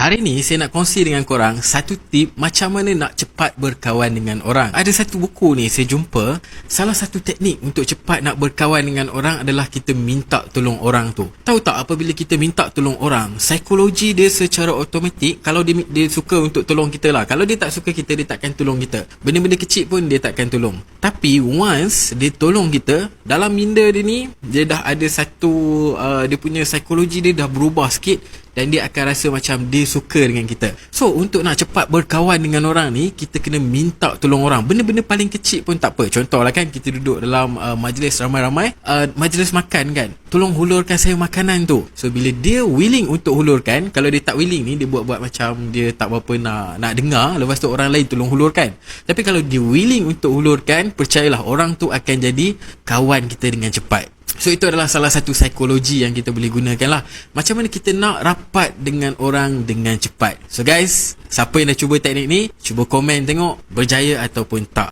Hari ni saya nak kongsi dengan korang satu tip macam mana nak cepat berkawan dengan orang. Ada satu buku ni saya jumpa, salah satu teknik untuk cepat nak berkawan dengan orang adalah kita minta tolong orang tu. Tahu tak, apabila kita minta tolong orang, psikologi dia secara automatik, kalau dia suka untuk tolong kita lah. Kalau dia tak suka kita, dia takkan tolong kita. Benda-benda kecil pun dia takkan tolong. Tapi once dia tolong kita, dalam minda dia ni, dia dah ada satu dia punya psikologi dia dah berubah sikit, dan dia akan rasa macam dia suka dengan kita. So, untuk nak cepat berkawan dengan orang ni, kita kena minta tolong orang. Benda-benda paling kecil pun tak apa. Contohlah kan, kita duduk dalam majlis ramai-ramai, majlis makan kan, tolong hulurkan saya makanan tu. So, bila dia willing untuk hulurkan, kalau dia tak willing ni, dia buat-buat macam dia tak berapa nak dengar, lepas tu orang lain tolong hulurkan. Tapi kalau dia willing untuk hulurkan, percayalah, orang tu akan jadi kawan kita dengan cepat. So, itu adalah salah satu psikologi yang kita boleh gunakan lah. Macam mana kita nak rapat dengan orang dengan cepat. So guys, siapa yang dah cuba teknik ni, cuba komen tengok berjaya ataupun tak.